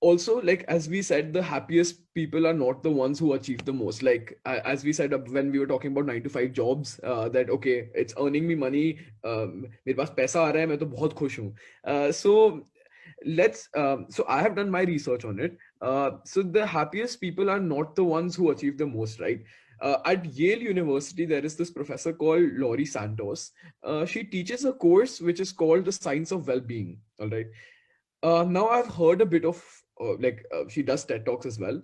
also, like as we said, the happiest people are not the ones who achieve the most. Like as we said when we were talking about 9 to 5 jobs, that okay, it's earning me money, मेरे पास पैसा आ रहा है, मैं तो बहुत खुश हूँ. So let's so I have done my research on it. So the happiest people are not the ones who achieve the most, right? At Yale University, there is this professor called Laurie Santos. She teaches a course which is called the Science of Well-being. All right. Now I've heard a bit of she does TED Talks as well.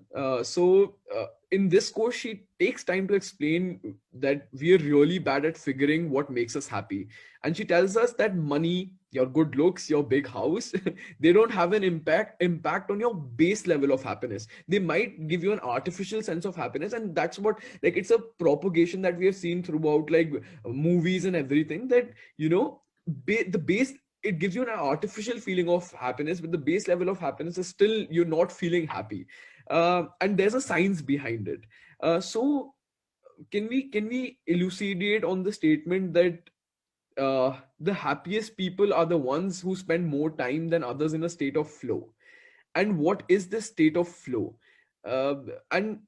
In this course, she takes time to explain that we are really bad at figuring what makes us happy, and she tells us that money, your good looks, your big house, they don't have an impact on your base level of happiness. They might give you an artificial sense of happiness, and that's what, like, it's a propagation that we have seen throughout, like, movies and everything, that you know the base, it gives you an artificial feeling of happiness, but the base level of happiness is still you're not feeling happy. And there's a science behind it. So can we elucidate on the statement that the happiest people are the ones who spend more time than others in a state of flow? And what is this state of flow? And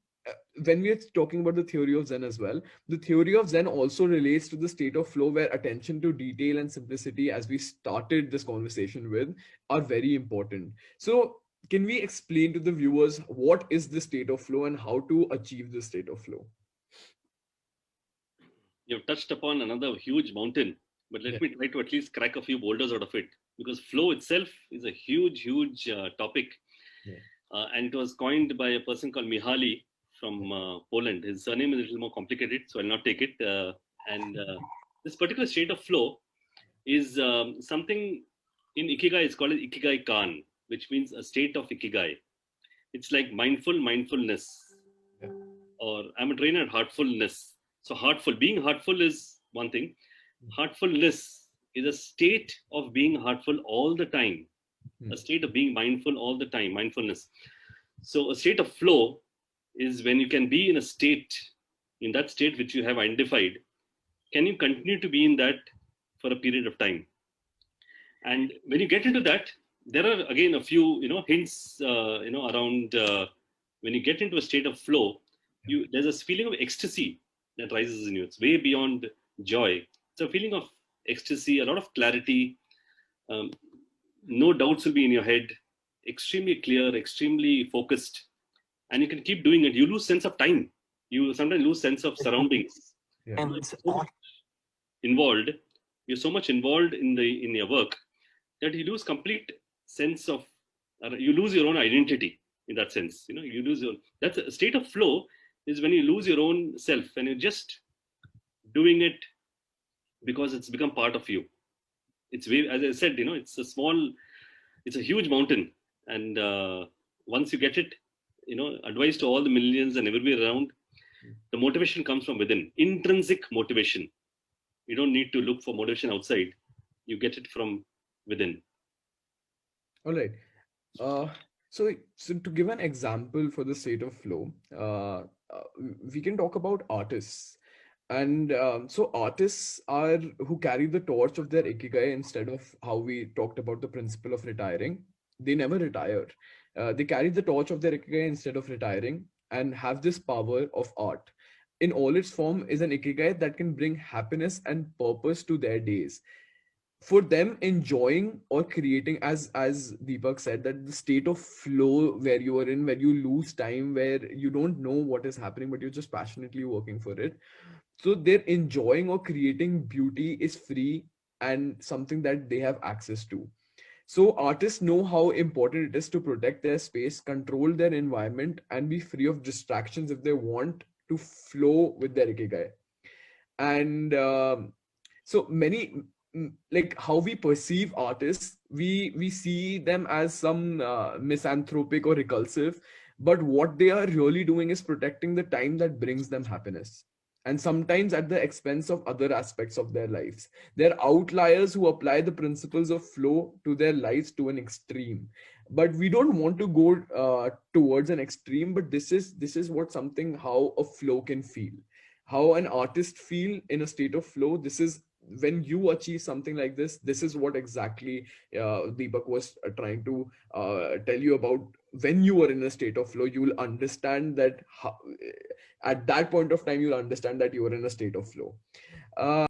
when we are talking about the theory of Zen as well, the theory of Zen also relates to the state of flow where attention to detail and simplicity, as we started this conversation with, are very important. So can we explain to the viewers what is the state of flow and how to achieve the state of flow? You've touched upon another huge mountain, but let Yeah. me try to at least crack a few boulders out of it, because flow itself is a huge topic. Yeah. And it was coined by a person called Mihaly from Poland. His surname is a little more complicated, so I'll not take it. And This particular state of flow is something in Ikigai is called as Ikigai Kan, which means a state of Ikigai. It's like mindfulness, Yeah. or I'm a trainer at heartfulness. So being heartful is one thing. Heartfulness is a state of being heartful all the time, a state of being mindful all the time, mindfulness. So a state of flow is when you can be in a state, in that state which you have identified, can you continue to be in that for a period of time? And when you get into that, there are again a few hints around when you get into a state of flow, there's a feeling of ecstasy that rises in you. It's way beyond joy. It's a feeling of ecstasy, a lot of clarity. um, no doubts will be in your head, extremely clear, extremely focused, and you can keep doing it. You lose sense of time, you sometimes lose sense of surroundings. Yeah. You're so much involved, you're so much involved in your work that you lose complete sense of, you lose your own identity in that sense. You lose your, that's a state of flow, is when you lose your own self and you're just doing it because it's become part of you. It's way, as I said, it's a huge mountain. And once you get it, advice to all the millions and everywhere around, the motivation comes from within, intrinsic motivation. You don't need to look for motivation outside, you get it from within. All right. Uh, so to give an example for the state of flow, we can talk about artists. And so artists are who carry the torch of their ikigai instead of how we talked about the principle of retiring. They never retire. They carry the torch of their ikigai instead of retiring and have this power of art. In all its form is an ikigai that can bring happiness and purpose to their days. For them, enjoying or creating, as Deepak said, that the state of flow where you are in, where you lose time, where you don't know what is happening but you're just passionately working for it, so their enjoying or creating beauty is free and something that they have access to. So artists know how important it is to protect their space, control their environment, and be free of distractions if they want to flow with their ikigai. And so many, like how we perceive artists, we see them as some misanthropic or repulsive, but what they are really doing is protecting the time that brings them happiness, and sometimes at the expense of other aspects of their lives. They're outliers who apply the principles of flow to their lives to an extreme, but we don't want to go towards an extreme. But this is what something, how a flow can feel, how an artist feel in a state of flow. This is when you achieve something like this is what exactly Deepak was trying to tell you about, when you are in a state of flow, you will understand that at that point of time, you'll understand that you are in a state of flow.